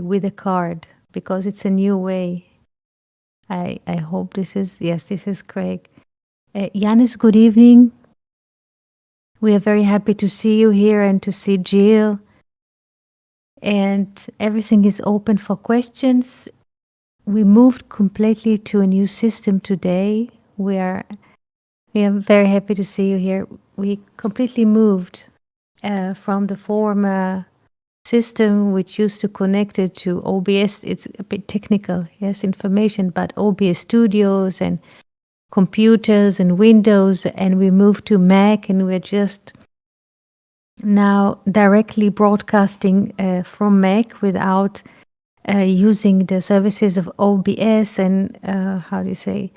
with a card because it's a new way. I hope this is Craig. Yanis, good evening. We are very happy to see you here and to see Jill. And everything is open for questions. We moved completely to a new system today. We are very happy to see you here. We completely moved from the former system which used to connect it to OBS. It's a bit technical, yes, information, but OBS Studios and computers and Windows, and we moved to Mac, and we're just now directly broadcasting from Mac without using the services of OBS and how do you say,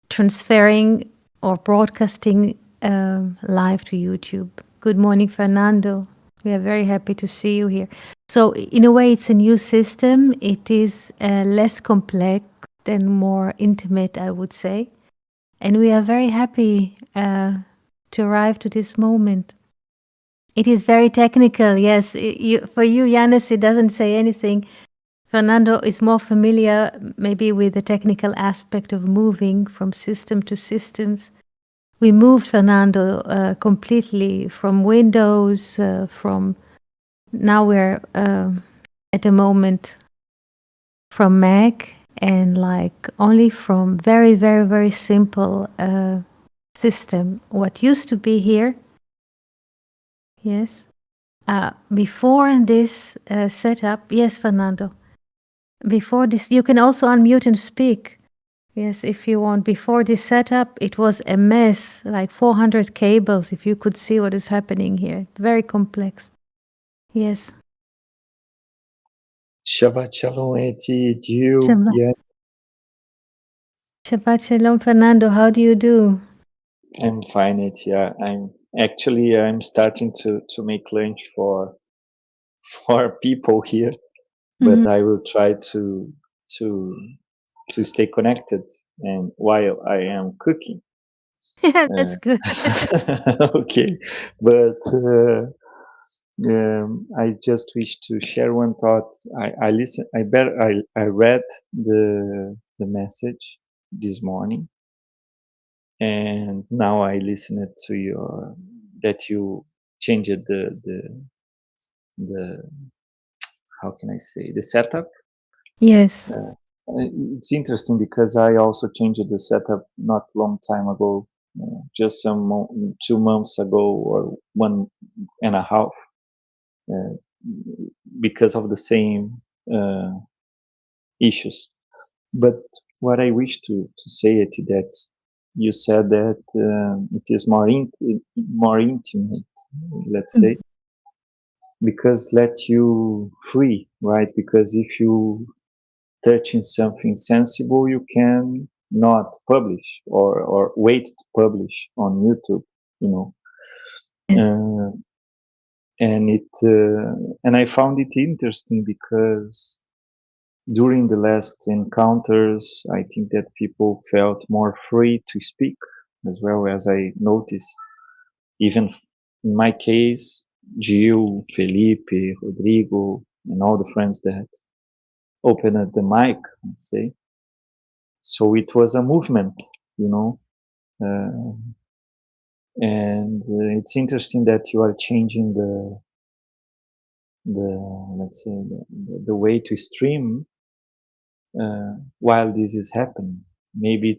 transferring or broadcasting live to YouTube. Good morning, Fernando. We are very happy to see you here. So in a way, it's a new system. It is less complex and more intimate, I would say. And we are very happy to arrive to this moment. It is very technical, yes. For you, Yanis, it doesn't say anything. Fernando is more familiar maybe with the technical aspect of moving from system to systems. We moved, Fernando, completely from Windows, from now we're at the moment from Mac, and like only from very, very, very simple system. What used to be here, yes, before this setup, yes, Fernando, before this, you can also unmute and speak. Yes, if you want. Before this setup, it was a mess, like 400 cables, if you could see what is happening here. Very complex. Yes. Shabbat Shalom, Eti, Jill, Shabbat, yeah, Shabbat Shalom, Fernando. How do you do? I'm fine, Eti. Yeah, I'm starting to make lunch for people here, but Mhm. I will try to to stay connected and while I am cooking. Yeah, that's Uh, good. okay, but I just wish to share one thought. I listen. I read the message this morning, and now I listened to your that you changed the how can I say the setup. Yes. Uh, it's interesting because I also changed the setup not long time ago, just 2 months ago or 1.5, uh, because of the same issues. But what I wish to say it that you said that it is more intimate, let's Mm. say, because let you free, right? Because if you touching something sensible, you can not publish or wait to publish on YouTube, you know. Yes. Uh, and I found it interesting because during the last encounters, I think that people felt more free to speak, as well as I noticed. Even in my case, Gil, Felipe, Rodrigo, and all the friends that opened the mic, let's say. So it was a movement, you know. Uh, and it's interesting that you are changing the let's say the way to stream while this is happening. Maybe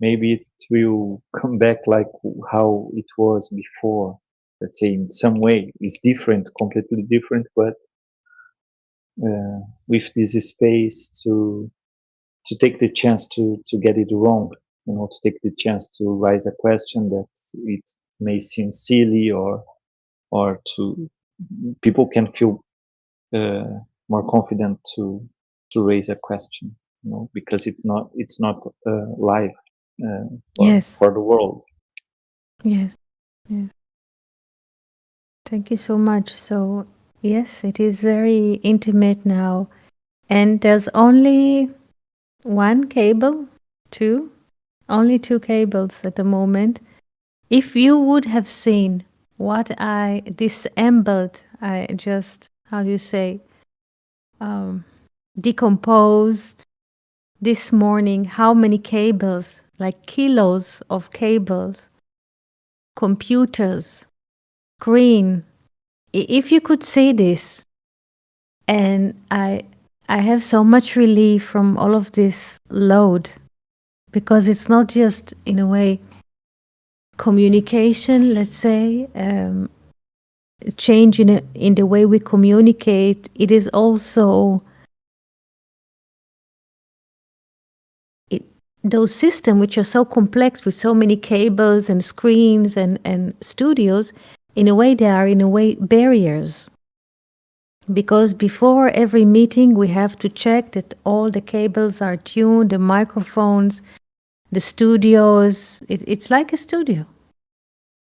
maybe it will come back like how it was before. Let's say in some way it's different, completely different, but with this space to take the chance to get it wrong, you know, to take the chance to raise a question that it may seem silly or to people can feel uh, more confident to raise a question, you know, because it's not live Yes. for the world. Yes. Yes. Thank you so much. So, yes, it is very intimate now. And there's only one cable, two, only two cables at the moment. If you would have seen what I disassembled, I just, how do you say, decomposed this morning how many cables, like kilos of cables, computers, screen. If you could see this, and I have so much relief from all of this load, because it's not just in a way communication, let's say, change in the way we communicate. It is also those systems which are so complex with so many cables and screens and studios. In a way, they are in a way barriers, because before every meeting we have to check that all the cables are tuned, the microphones, the studios. It's like a studio.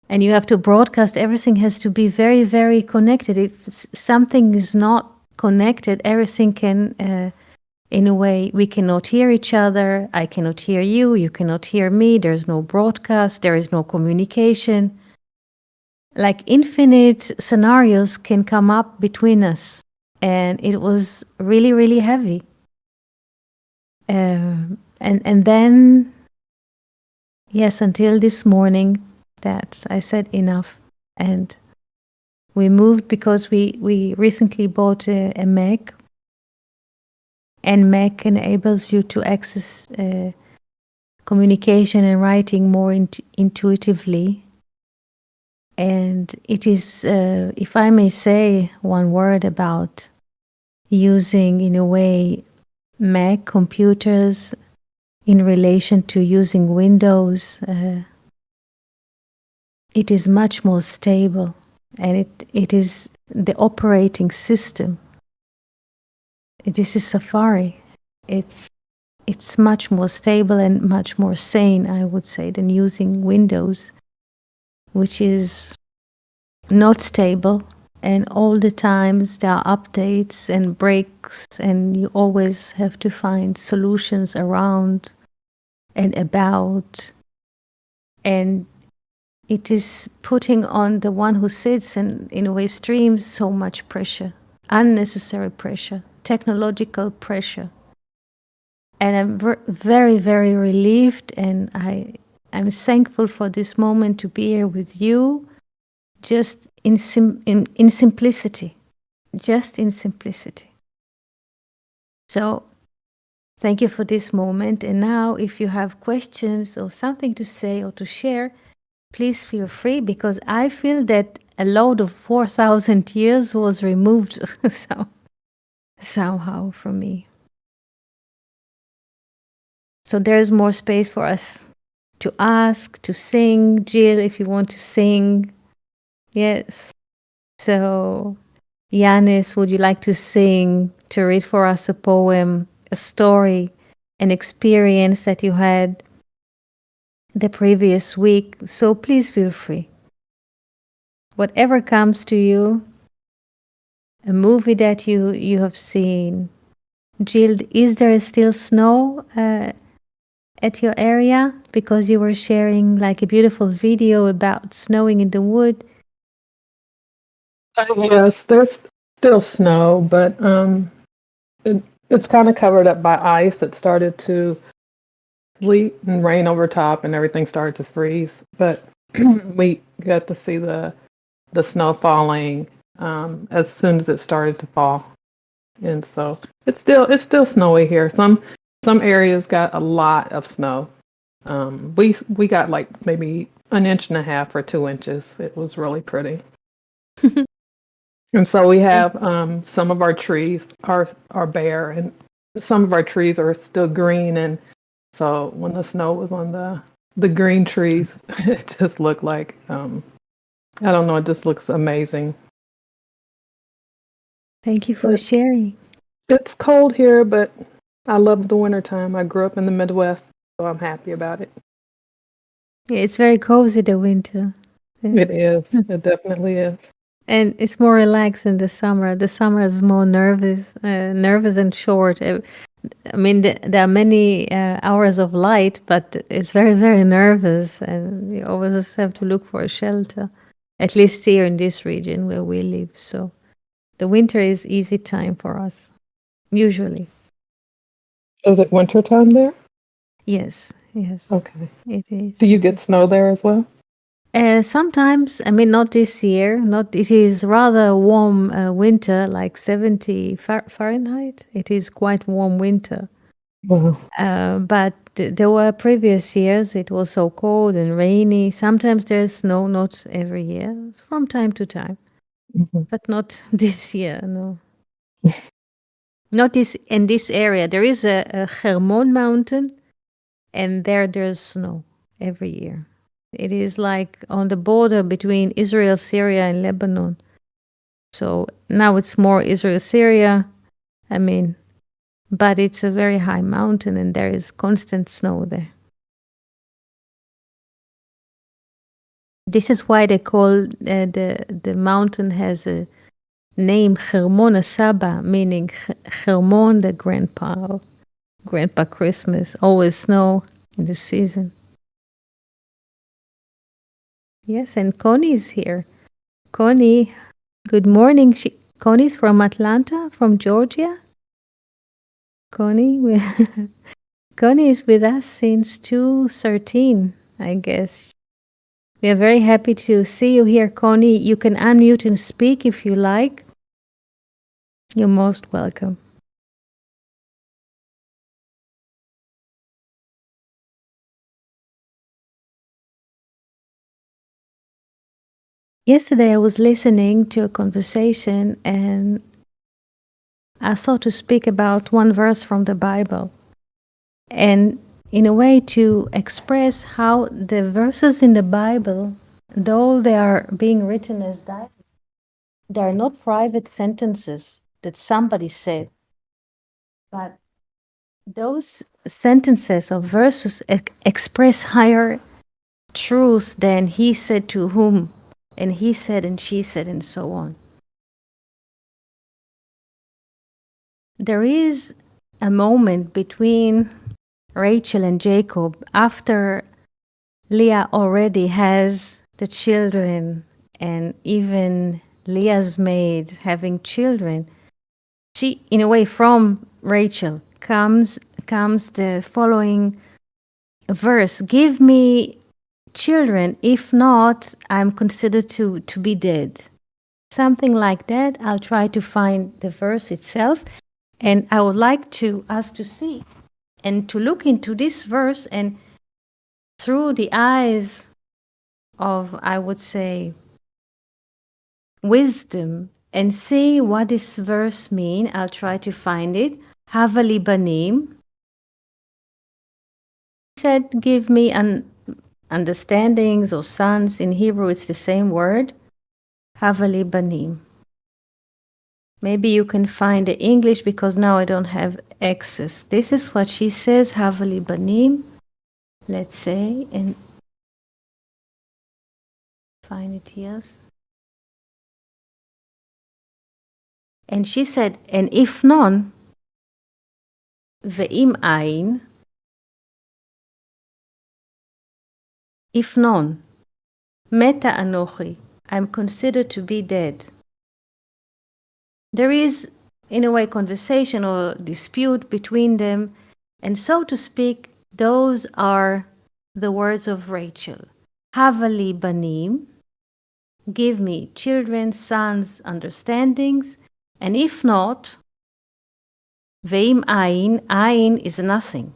And you have to broadcast. Everything has to be very, very connected. If something is not connected, everything can, in a way, we cannot hear each other. I cannot hear you. You cannot hear me. There's no broadcast. There is no communication. Like infinite scenarios can come up between us. And it was really, really heavy. And then, yes, until this morning, that I said enough. And we moved because we recently bought a Mac. And Mac enables you to access communication and writing more intuitively. And it is, if I may say one word about using, in a way, Mac computers in relation to using Windows, it is much more stable, and it is the operating system. This is Safari. It's much more stable and much more sane, I would say, than using Windows, which is not stable, and all the times there are updates and breaks, and you always have to find solutions around and about, and it is putting on the one who sits and in a way streams so much pressure, unnecessary pressure, technological pressure. And I'm very, very relieved, and I'm thankful for this moment to be here with you, just in simplicity, just in simplicity. So thank you for this moment. And now, if you have questions or something to say or to share, please feel free, because I feel that a load of 4,000 years was removed somehow from me. So there is more space for us to ask, to sing. Jill, if you want to sing. Yes. So, Yanis, would you like to sing, to read for us a poem, a story, an experience that you had the previous week? So please feel free. Whatever comes to you, a movie that you have seen. Jill, is there still snow at your area? Because you were sharing like a beautiful video about snowing in the wood. Yes, there's still snow, but it's kind of covered up by ice. It started to sleet and rain over top, and everything started to freeze. But we got to see the snow falling as soon as it started to fall, and so it's still snowy here. Some areas got a lot of snow. We got like maybe 1.5 or 2 inches. It was really pretty. And so we have some of our trees are bare, and some of our trees are still green. And so when the snow was on the green trees, it just looked like I don't know. It just looks amazing. Thank you for sharing. It's cold here, but I love the wintertime. I grew up in the Midwest, so I'm happy about it. Yeah, it's very cozy the winter. It is. It definitely is. And it's more relaxed in the summer. The summer is more nervous and short. I mean, there are many hours of light, but it's very, very nervous, and you always have to look for a shelter, at least here in this region where we live. So the winter is easy time for us. usually. Is it wintertime there? Yes, yes, Okay. it is. Do you It get is. snow there as well? Sometimes, I mean, not this year. Not It is rather warm winter, like 70 Fahrenheit. It is quite warm winter. Wow. But there were previous years. It was so cold and rainy. Sometimes there's snow, not every year, from time to time, Mhm. but not this year. No, not this in this area. There is a Hermon mountain, and there's snow every year. It is like on the border between Israel, Syria, and Lebanon. So now it's more Israel, Syria. I mean, but it's a very high mountain, and there is constant snow there. This is why they call the mountain has a name Hermon Asaba, meaning Hermon the grandpa, Grandpa Christmas. Always snow in the season. Yes, and Connie is here. Connie, good morning. Connie's from Atlanta, from Georgia. Connie, Connie is with us since 2013, I guess. We are very happy to see you here, Connie. You can unmute and speak if you like. You're most welcome. Yesterday I was listening to a conversation and I thought to speak about one verse from the Bible, and in a way to express how the verses in the Bible, though they are being written as dialogue, they are not private sentences that somebody said, but those sentences or verses express higher truths than he said to whom, and he said and she said, and so on. There is a moment between Rachel and Jacob after Leah already has the children, and even Leah's maid having children. She, in a way, from Rachel comes the following verse: "Give me children, if not, I'm considered to be dead." Something like that. I'll try to find the verse itself, and I would like to us to see and to look into this verse and through the eyes of, I would say, wisdom, and see what this verse mean. I'll try to find it. Havali banim said, "Give me an understandings or sons." In Hebrew, it's the same word. Havali banim. Maybe you can find the English because now I don't have access. This is what she says. Havali banim. Let's say and find it here. And she said, "And if none, ve'im ain, if none, meta anochi, I'm considered to be dead." There is, in a way, conversation or dispute between them, and so to speak, those are the words of Rachel. Havali banim, give me children, sons, understandings, and if not, ve'im ain, ain is nothing.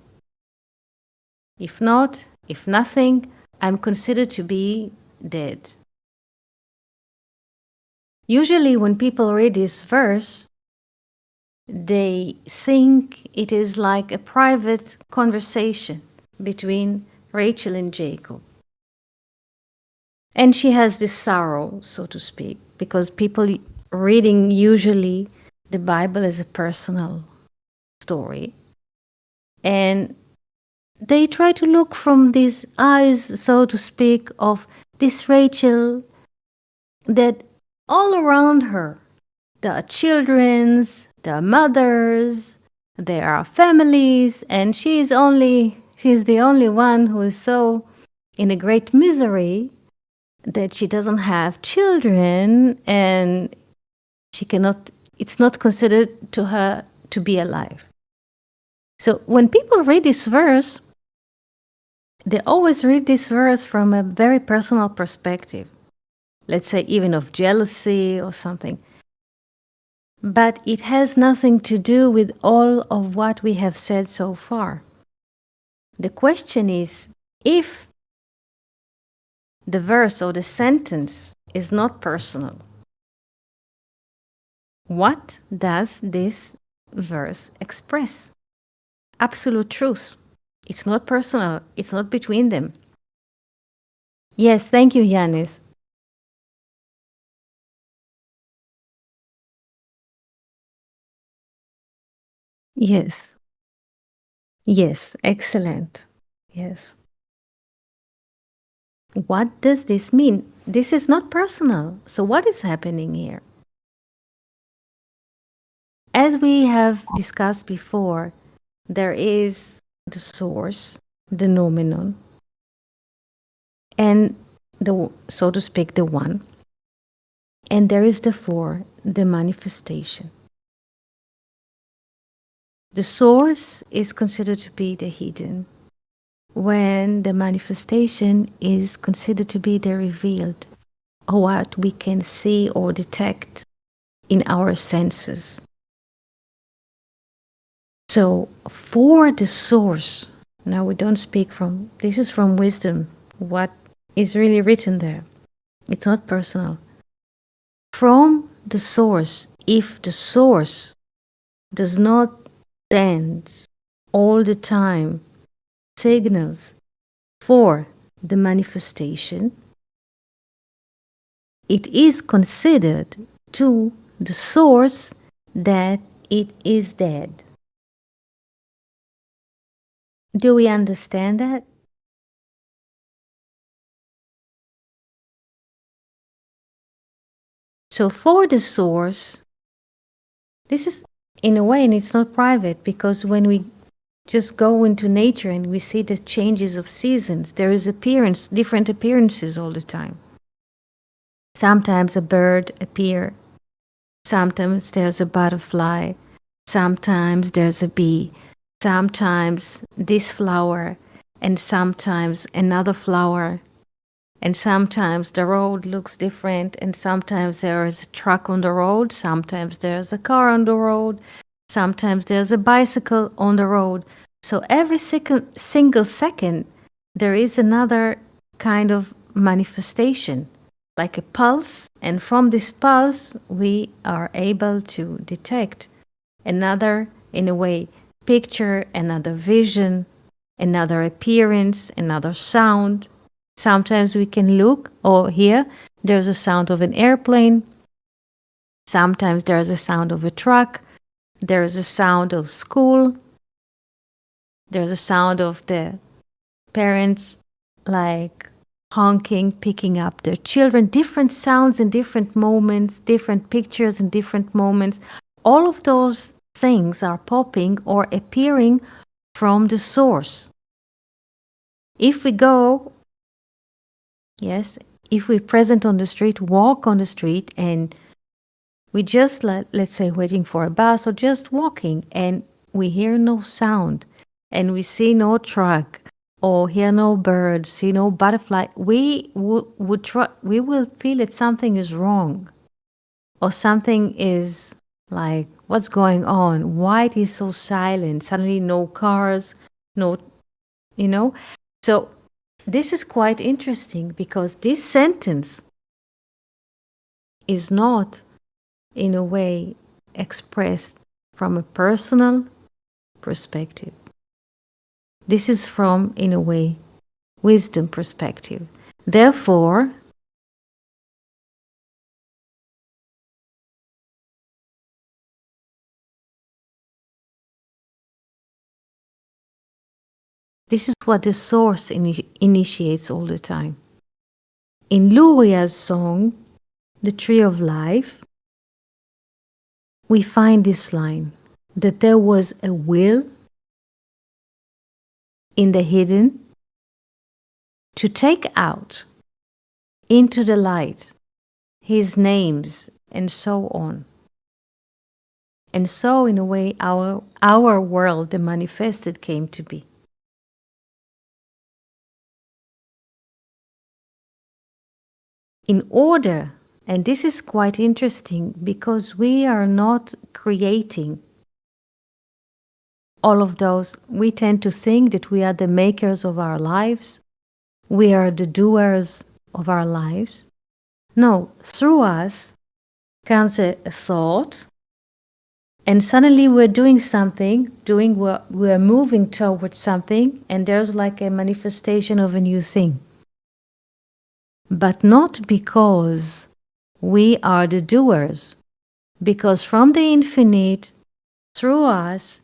If not, if nothing, I'm considered to be dead. Usually when people read this verse, they think it is like a private conversation between Rachel and Jacob. And she has this sorrow, so to speak, because people reading usually the Bible as a personal story. And they try to look from these eyes, so to speak, of this Rachel, that all around her, there are children's, there are mothers, there are families, and she's the only one who is so in a great misery that she doesn't have children, and she cannot, it's not considered to her to be alive. So when people read this verse, they always read this verse from a very personal perspective. Let's say even of jealousy or something. But it has nothing to do with all of what we have said so far. The question is, if the verse or the sentence is not personal, what does this verse express? Absolute truth. It's not personal. It's not between them. Yes, thank you, Yanis. Yes. Yes, excellent. Yes. What does this mean? This is not personal. So, what is happening here? As we have discussed before, there is the source, the nomenon, and the, so to speak, the one. And there is the four, the manifestation. The source is considered to be the hidden, when the manifestation is considered to be the revealed, or what we can see or detect in our senses. So, for the source, now we don't speak from, this is from wisdom, what is really written there. It's not personal. From the source, if the source does not send all the time signals for the manifestation, it is considered to the source that it is dead. Do we understand that? So for the source, this is in a way, and it's not private, because when we just go into nature and we see the changes of seasons, there is different appearances all the time. Sometimes a bird appears, sometimes there's a butterfly, sometimes there's a bee, sometimes this flower, and sometimes another flower, and sometimes the road looks different, and sometimes there is a truck on the road, sometimes there's a car on the road, sometimes there's a bicycle on the road. So every single second, there is another kind of manifestation, like a pulse, and from this pulse, we are able to detect another, in a way, picture, another vision, another appearance, another sound. Sometimes we can look or hear, there's a sound of an airplane. Sometimes there's a sound of a truck. There's a sound of school. There's a sound of the parents like honking, picking up their children. Different sounds in different moments, different pictures in different moments. All of those things are popping or appearing from the source. If we go, yes, if we're present on the street, walk on the street, and we just, let's say, waiting for a bus or just walking, and we hear no sound, and we see no truck, or hear no bird, see no butterfly, we will feel that something is wrong, or something is like, what's going on? Why it is so silent? Suddenly, no cars, no, you know. So this is quite interesting, because this sentence is not, in a way, expressed from a personal perspective. This is from, in a way, wisdom perspective. Therefore, this is what the source initiates all the time. In Luria's song, The Tree of Life, we find this line, that there was a will in the hidden to take out into the light his names and so on. And so, in a way, our world, the manifested, came to be. In order, and this is quite interesting because we are not creating all of those. We tend to think that we are the makers of our lives, we are the doers of our lives. No, through us comes a thought, and suddenly we're doing something, we're moving towards something, and there's like a manifestation of a new thing. But not because we are the doers, because from the infinite, through us,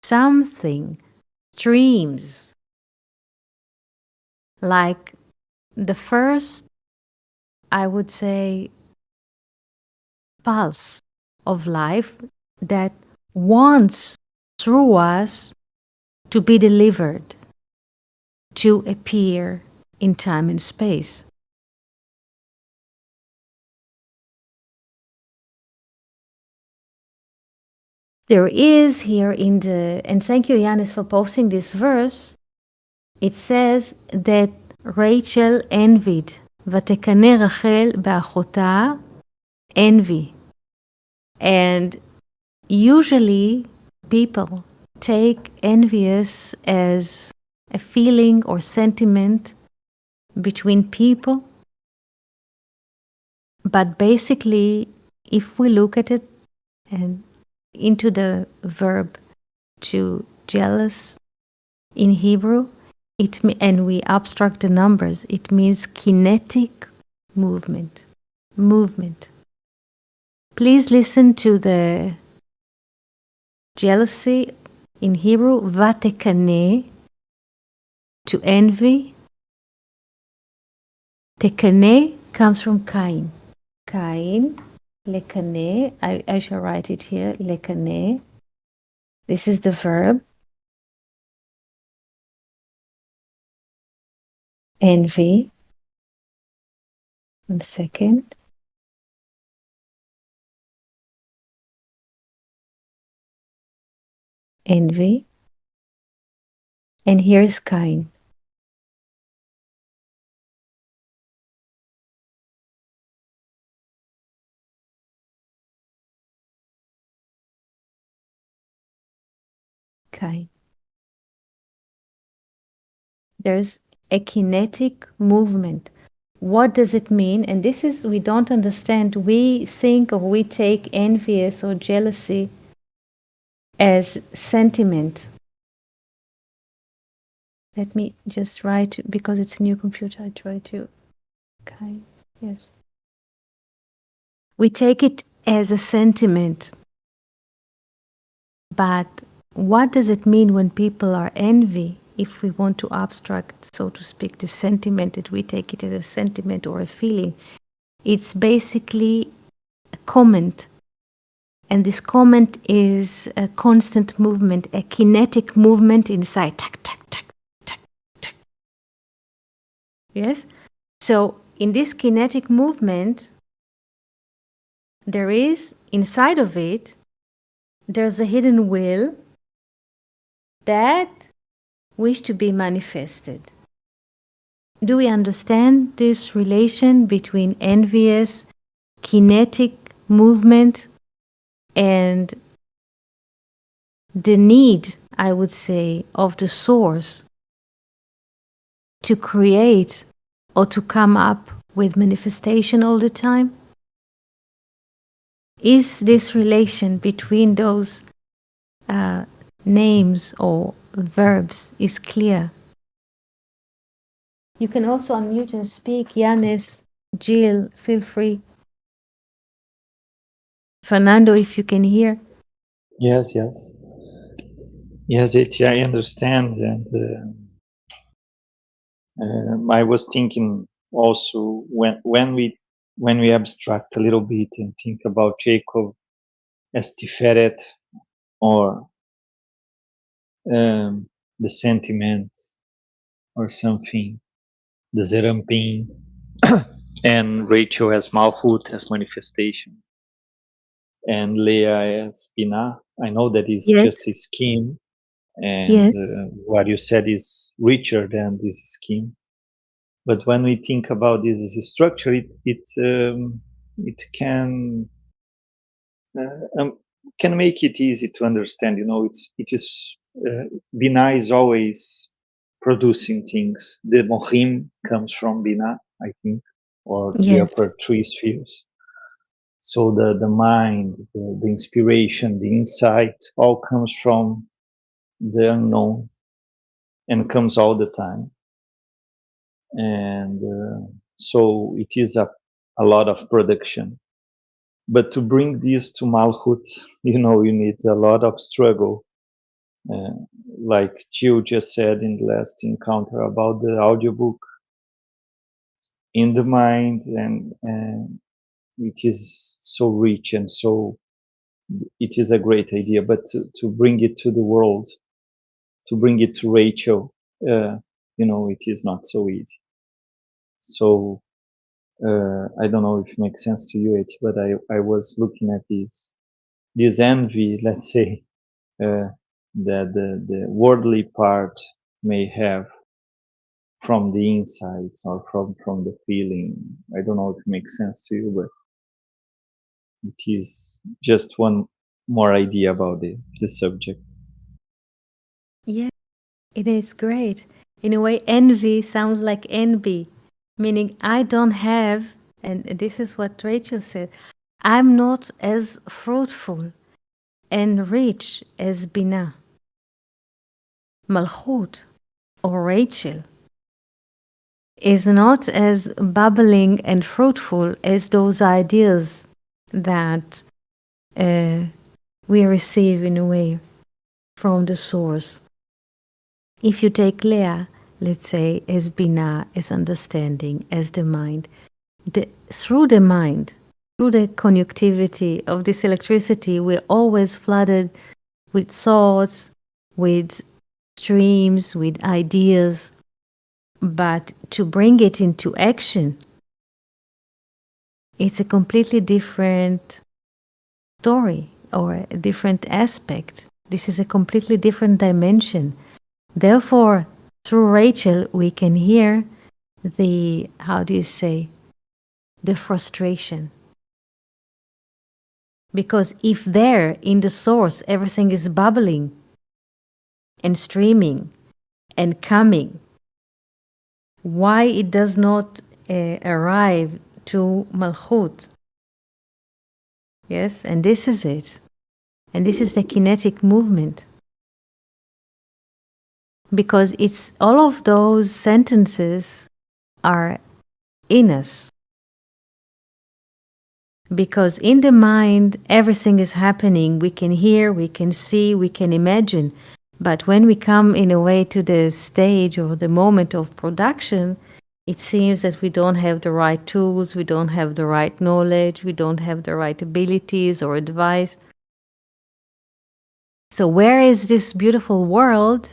something streams. Like the first, I would say, pulse of life that wants through us to be delivered, to appear in time and space. There is here in the, and thank you, Yanis, for posting this verse. It says that Rachel envied, ותקנא רחל באחותה, envy. And usually people take envious as a feeling or sentiment between people. But basically, if we look at it and into the verb to jealous in Hebrew, and we abstract the numbers, it means kinetic movement. Movement. Please listen to the jealousy in Hebrew, ותקנא, to envy. תקנא comes from Cain. Cain, לקנא, I shall write it here, לקנא. This is the verb. Envy. 1 second. Envy. And here's Cain. Cain. There's a kinetic movement. What does it mean? And this is, we don't understand. We think or we take envious or jealousy as sentiment. Let me just write, because it's a new computer, I try to, okay, yes. We take it as a sentiment. But what does it mean when people are envy? If we want to abstract, so to speak, the sentiment, that we take it as a sentiment or a feeling, it's basically a comment. And this comment is a constant movement, a kinetic movement inside. Tack, tack, tack, tack, tack. Yes? So in this kinetic movement, there is, inside of it, there's a hidden will that wish to be manifested. Do we understand this relation between envious, kinetic movement and the need, I would say, of the source to create or to come up with manifestation all the time? Is this relation between those names or verbs is clear? You can also unmute and speak. Yanis, Jill, feel free. Fernando, if you can hear. Yes, yes. Yes, I understand. And I was thinking also when we abstract a little bit and think about Jacob as Tiferet, or the sentiment or something, the Zerampin, and Rachel as Malhut as manifestation. and Leah as Binah. I know that is Yes. just a scheme, and Yes. what you said is richer than this scheme. But when we think about this as a structure, it can make it easy to understand. You know, it is Binah is always producing things. The Mohim comes from Binah, I think, or the Yes. upper three spheres. So the mind, the inspiration, the insight, all comes from the unknown and comes all the time. And so it is a lot of production. But to bring this to Malhut, you know, you need a lot of struggle. Like Jill just said in the last encounter about the audiobook, in the mind, and it is so rich and so, it is a great idea. But to bring it to the world, to bring it to Rachel, you know, it is not so easy. So I don't know if it makes sense to you, but I was looking at this envy, let's say, that the worldly part may have from the insights or from the feeling. I don't know if it makes sense to you, but it is just one more idea about the subject. Yeah, it is great. In a way, envy sounds like envy, meaning I don't have, and this is what Rachel said, I'm not as fruitful and rich as Binah. Malchut, or Rachel, is not as bubbling and fruitful as those ideas that we receive in a way from the source. If you take Leah, let's say, as Binah, as understanding, as the mind, through the mind, through the conductivity of this electricity, we're always flooded with thoughts, with streams, with ideas. But to bring it into action, it's a completely different story or a different aspect. This is a completely different dimension. Therefore, through Rachel, we can hear the, how do you say, the frustration. Because if there, in the source, everything is bubbling and streaming and coming, why it does not arrive to Malchut? Yes, and this is it. And this is the kinetic movement. Because it's all of those sentences are in us. Because in the mind, everything is happening. We can hear, we can see, we can imagine. But when we come in a way to the stage or the moment of production, it seems that we don't have the right tools, we don't have the right knowledge, we don't have the right abilities or advice. So where is this beautiful world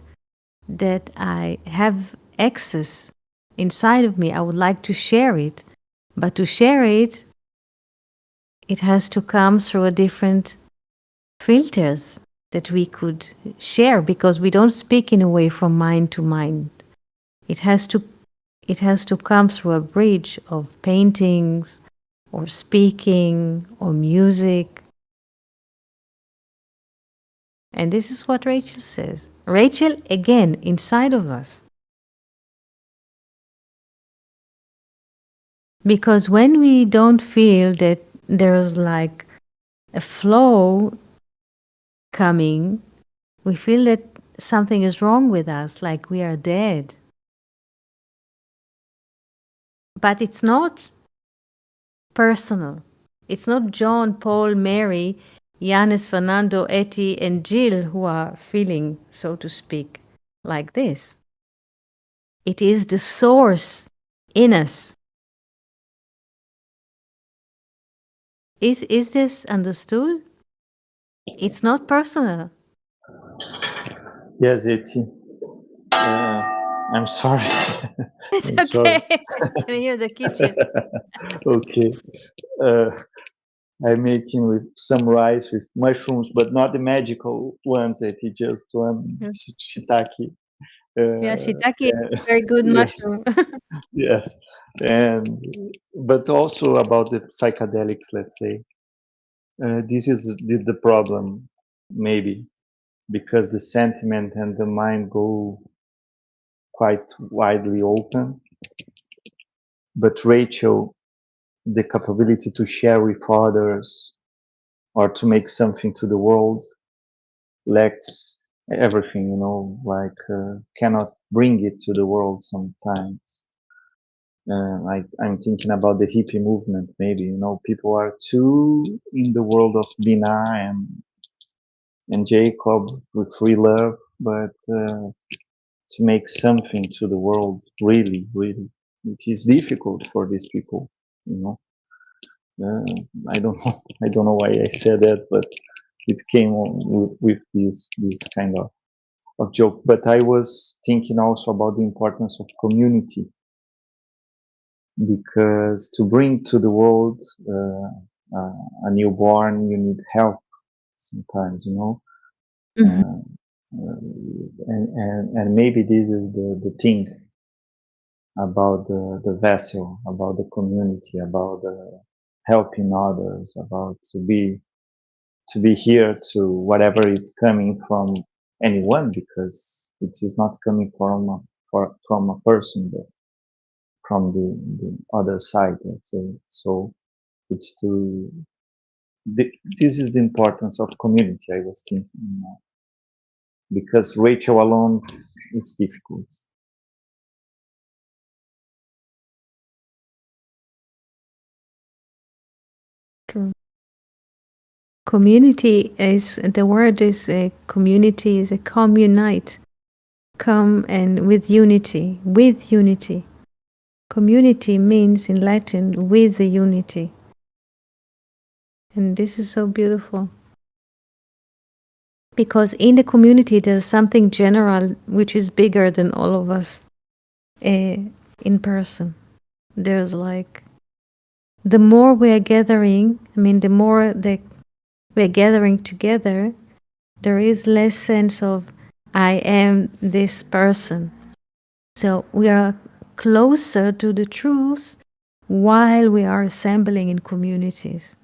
that I have access inside of me? I would like to share it. But to share it, it has to come through a different filters that we could share, because we don't speak in a way from mind to mind. It has to come through a bridge of paintings or speaking or music. And this is what Rachel says. Rachel, again, inside of us. Because when we don't feel that there's like a flow coming, we feel that something is wrong with us, like we are dead. But it's not personal. It's not John, Paul, Mary, Yanis, Fernando, Etty, and Jill who are feeling, so to speak, like this. It is the source in us. Is this understood? It's not personal. Yes, Eti. I'm sorry. It's I'm sorry. okay. I can hear the kitchen. Okay. Uh, I'm making with some rice with mushrooms, but not the magical ones. That is just one Yeah. shiitake. Yeah, Uh, shiitake is a very good yes, mushroom. yes, and but also about the psychedelics. Let's say this is the problem, maybe because the sentiment and the mind go quite widely open. But Rachel, the capability to share with others or to make something to the world lacks everything, like cannot bring it to the world sometimes. I'm thinking about the hippie movement, maybe, people are too in the world of Bina and Jacob with free love, but to make something to the world, really, really, it is difficult for these people, you know. I don't know. I don't know why I said that, but it came with this kind of joke. But I was thinking also about the importance of community because to bring to the world a newborn, you need help sometimes, Mhm. uh, and maybe this is the thing about the vessel, about the community, about helping others, about to be here to whatever it's coming from anyone because it is not coming from a person but from the other side, let's say. So it's this is the importance of community. I was thinking because Rachel alone it's difficult. True. Community is the word is a community is a communite. Come and with unity, with unity. Community means in Latin with the unity. And this is so beautiful. Because in the community there's something general which is bigger than all of us in person. There's like the more we are gathering, the more we're gathering together, there is less sense of I am this person. So we are closer to the truth while we are assembling in communities.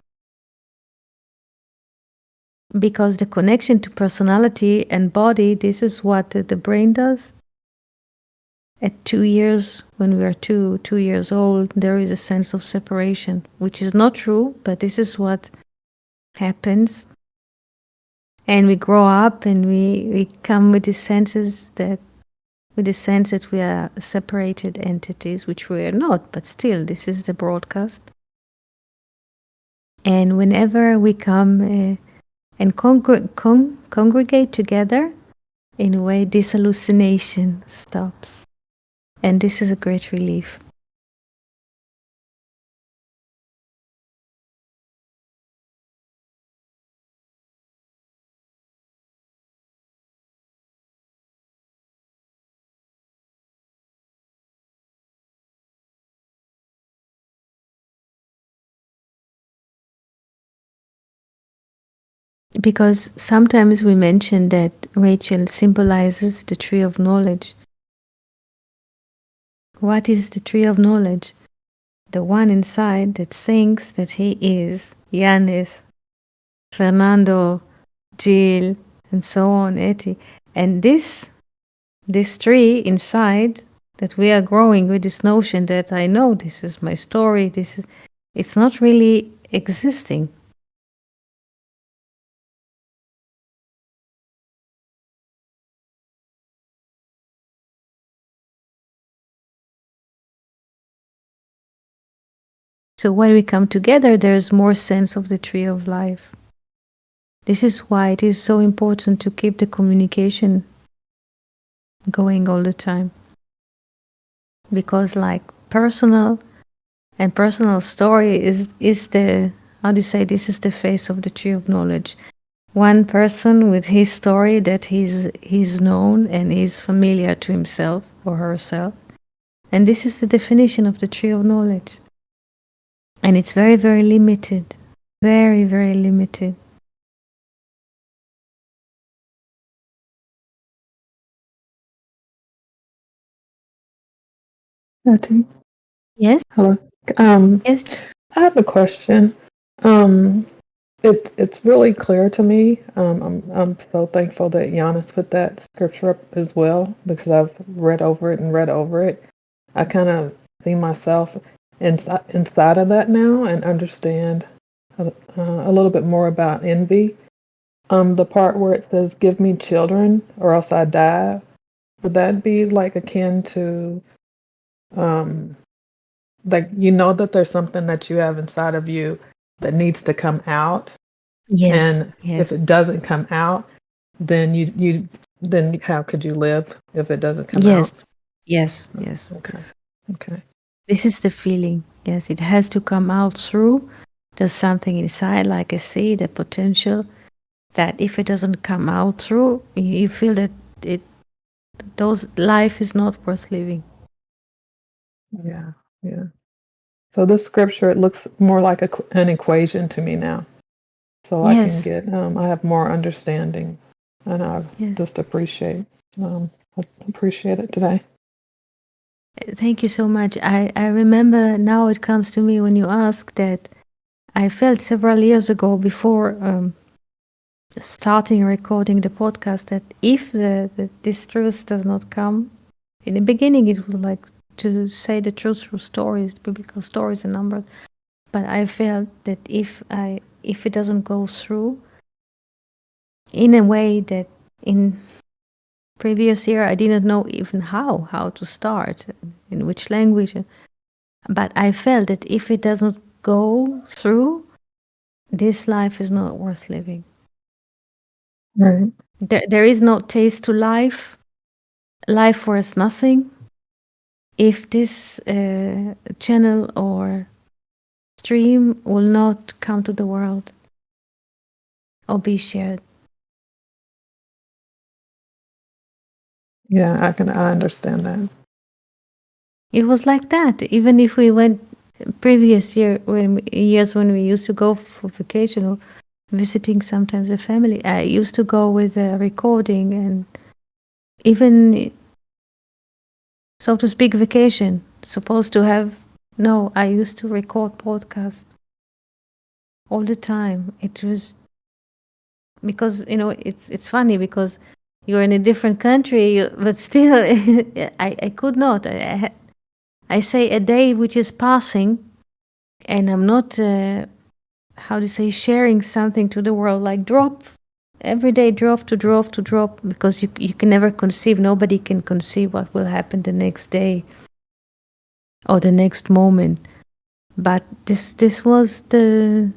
Because the connection to personality and body, this is what the brain does. At 2 years, when we are 2 years old, there is a sense of separation, which is not true, but this is what happens. And we grow up and we come with the senses that with the sense that we are separated entities, which we are not, but still, this is the broadcast. And whenever we come and congregate together, in a way, this hallucination stops. And this is a great relief. Because sometimes we mention that Rachel symbolizes the tree of knowledge. What is the tree of knowledge? The one inside that thinks that he is Yanis, Fernando, Jill, and so on, Etty. And this tree inside that we are growing with this notion that I know this is my story, it's not really existing. So when we come together, there's more sense of the tree of life. This is why it is so important to keep the communication going all the time. Because like personal story is the, how do you say, this is the face of the tree of knowledge. One person with his story that he's known and is familiar to himself or herself. And this is the definition of the tree of knowledge. And it's very, very limited. Very, very limited. Auntie, Yes, hello. Um, yes, I have a question. Um, it's really clear to me. I'm so thankful that Giannis put that scripture up as well because I've read over it and read over it. I kind of see myself inside of that now and understand a little bit more about envy. The part where it says, "Give me children, or else I die." Would that be like akin to um, like you know that there's something that you have inside of you that needs to come out, yes, and if yes, it doesn't come out, then then how could you live if it doesn't come out? yes, yes, yes, Okay, yes. okay, This is the feeling. Yes, it has to come out through. There's something inside, like a seed, a potential, that if it doesn't come out through, you feel that it those life is not worth living. yeah, yeah. So this scripture, it looks more like an equation to me now. So I can Yes, get, I have more understanding, and I yes. just um, appreciate it today. Thank you so much. I remember now it comes to me when you ask that I felt several years ago before starting recording the podcast that if this truth does not come, in the beginning it was like to say the truth through stories, biblical stories and numbers. But I felt that if it doesn't go through in a way that in previous year I didn't know even how to start, in which language, but I felt that if it doesn't go through, this life is not worth living. Right. There is no taste to life. Life worth nothing if this channel or stream will not come to the world or be shared. Yeah, I understand that. It was like that. Even if we went previous years when we used to go for vacation or visiting sometimes the family, I used to go with a recording and even so to speak vacation. Supposed to have no, I used to record podcast all the time. It was because it's funny because you're in a different country, but still I could not. I say a day which is passing, and I'm not how to say sharing something to the world like drop every day, drop to drop to drop, because you can never conceive. Nobody can conceive what will happen the next day or the next moment. But this was the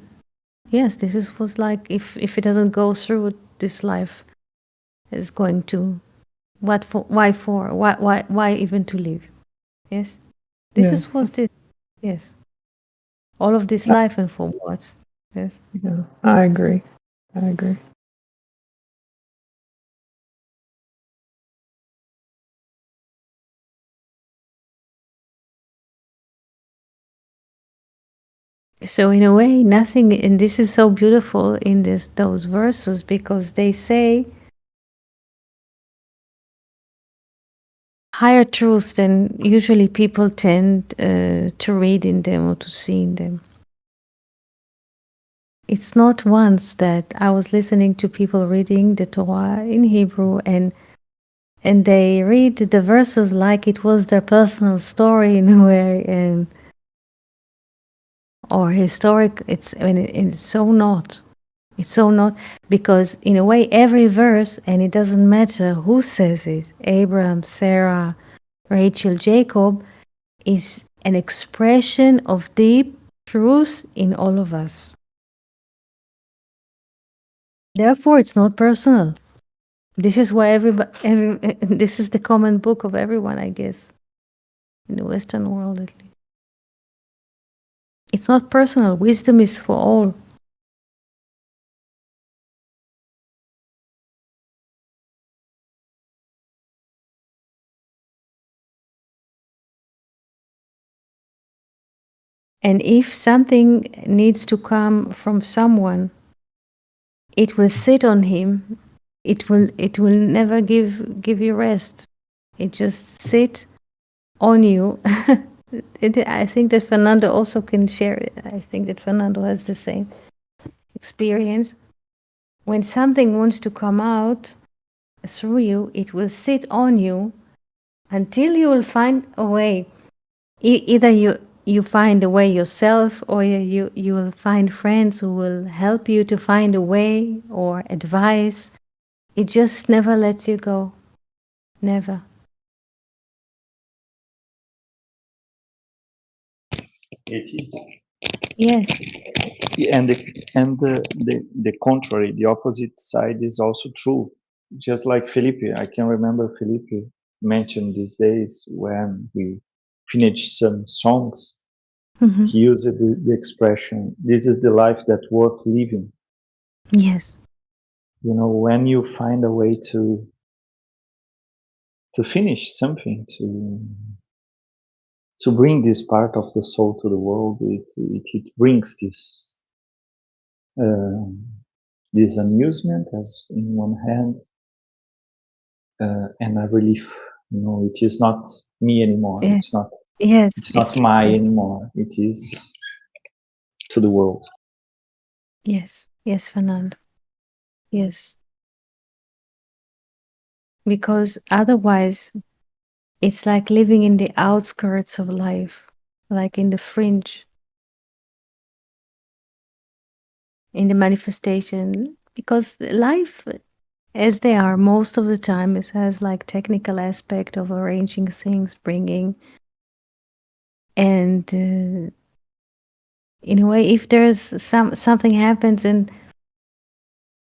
yes. Was like if it doesn't go through, this life is going to what for why even to live. Yes, this Yeah, is was this. Yes, all of this I, life and for what. Yes. yeah, I agree. I agree. So in a way, nothing, and this is so beautiful in those verses because they say higher truths than usually people tend to read in them or to see in them. It's not once that I was listening to people reading the Torah in Hebrew, and they read the verses like it was their personal story in a way, and or historic. It's so not. It's so not, because in a way every verse, and it doesn't matter who says it, Abraham, Sarah, Rachel, Jacob, is an expression of deep truth in all of us. Therefore, it's not personal. This is why this is the common book of everyone, I guess, in the Western world at least. It's not personal. Wisdom is for all. And if something needs to come from someone, it will sit on him. It will never give you rest. It just sit on you. I think that Fernando also can share it. I think that Fernando has the same experience. When something wants to come out through you, it will sit on you until you will find a way. Either you find a way yourself, or you will find friends who will help you to find a way, or advice. It just never lets you go. Never. Katie? Yes. And the contrary, the opposite side is also true. Just like Felipe, I can remember Felipe mentioned these days when we finished some songs. Mhm. He used the expression, "This is the life that's worth living." Yes. You know, when you find a way to finish something, to bring this part of the soul to the world, it brings um, this amusement as in one hand, and a relief. You know, it is not me anymore. Yes. It's not. Yes. It's not my anymore. It is to the world. Yes. Yes, Fernando. Yes. Because otherwise, it's like living in the outskirts of life, like in the fringe, in the manifestation. Because life, as they are most of the time, it has like technical aspect of arranging things, bringing, and in a way, if there's something happens, and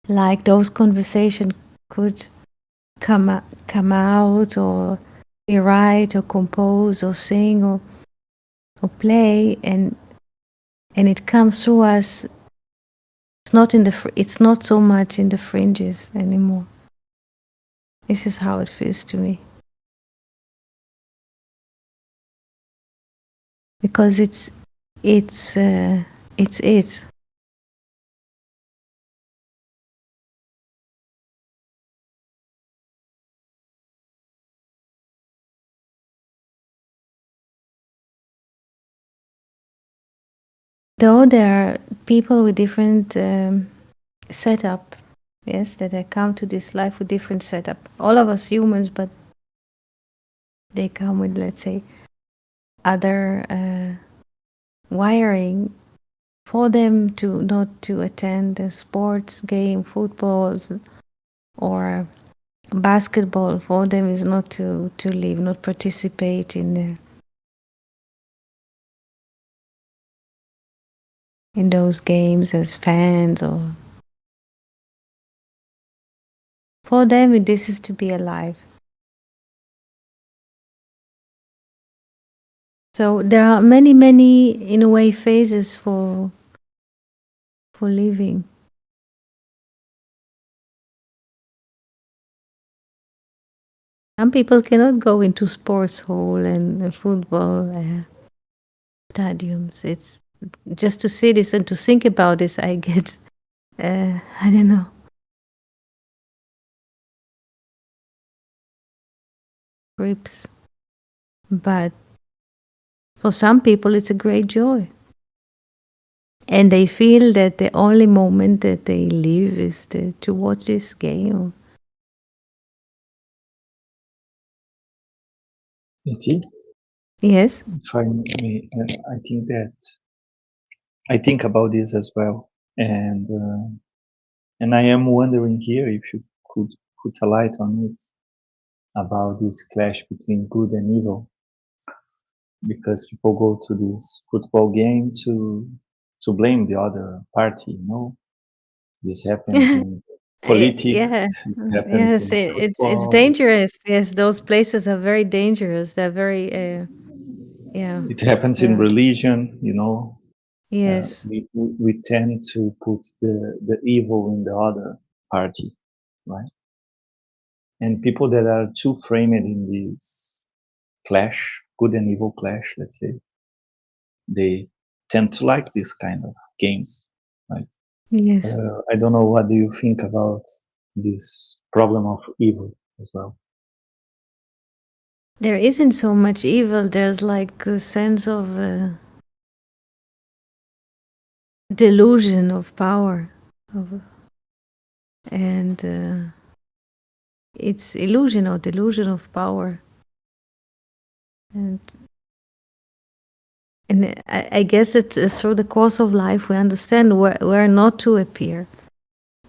like those conversation could come out, or be write, or compose, or sing, or play, and it comes through us. It's not so much in the fringes anymore. This is how it feels to me, because it's it. Though there are people with different setup, yes, that I come to this life with different setup. All of us humans, but they come with, let's say, other wiring. For them to not to attend a sports game, football or basketball, for them is not to live, not participate in those games as fans, or for them this is to be alive. So there are many in a way phases for living. Some people cannot go into sports hall and football stadiums. It's just to see this and to think about this, I get I don't know, grips. But for some people it's a great joy, and they feel that the only moment that they live is to watch this game. Iti, Yes. if I may, I think about this as well, and I am wondering here if you could put a light on it about this clash between good and evil, because people go to this football game to blame the other party. You know, this happens in politics. Yeah. It happens Yes, in it's football. dangerous. Yes, those places are very dangerous. They're very yeah. It happens in They're, religion. You know, yes. we tend to put the evil in the other party, right? And people that are too framed in this clash, good and evil clash, let's say, they tend to like this kind of games, right? Yes. I don't know, what do you think about this problem of evil as well? There isn't so much evil. There's like a sense of delusion of power, of, and it's illusion or delusion of power, and I guess that through the course of life we understand where not to appear,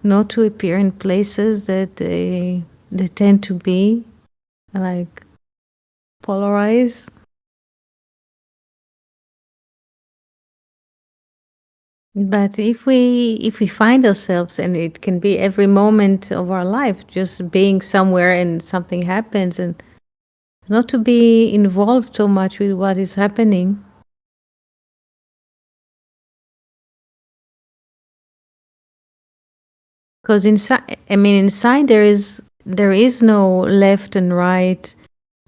not to appear in places that they tend to be like polarized. But if we find ourselves, and it can be every moment of our life, just being somewhere and something happens, and not to be involved so much with what is happening. Because inside there is no left and right,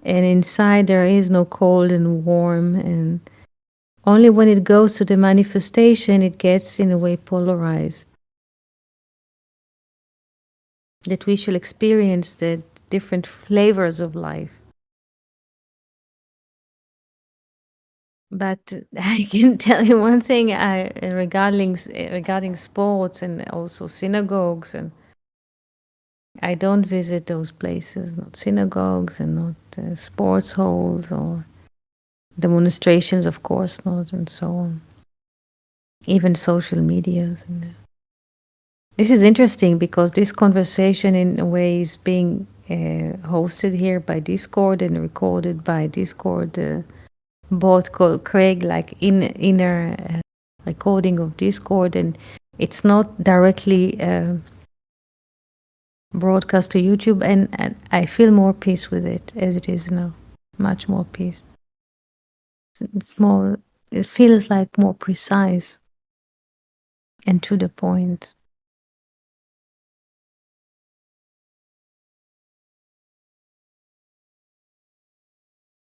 and inside there is no cold and warm, and only when it goes to the manifestation it gets in a way polarized. That we shall experience the different flavors of life. But I can tell you one thing regarding sports and also synagogues, and I don't visit those places, not synagogues and not sports halls or demonstrations, of course not, and so on. Even social medias. This is interesting because this conversation, in a way, is being hosted here by Discord and recorded by Discord bot called Craig, like inner recording of Discord, and it's not directly broadcast to YouTube, and I feel more peace with it as it is now, much more peace. It's more, it feels like more precise and to the point.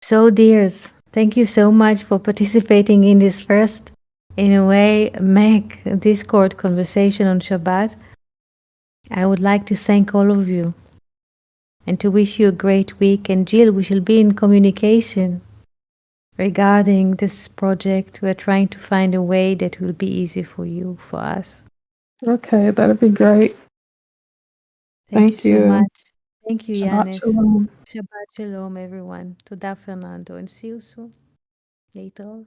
So, dears, thank you so much for participating in this first, in a way, Mac Discord conversation on Shabbat. I would like to thank all of you and to wish you a great week. And Jill, we shall be in communication regarding this project. We're trying to find a way that will be easy for you, for us. Okay, that'd be great. Thank you Thank so you. much. Thank you, Shabbat Yanis. shalom. Shabbat Shalom, everyone. Toda, Fernando, and see you soon. Later.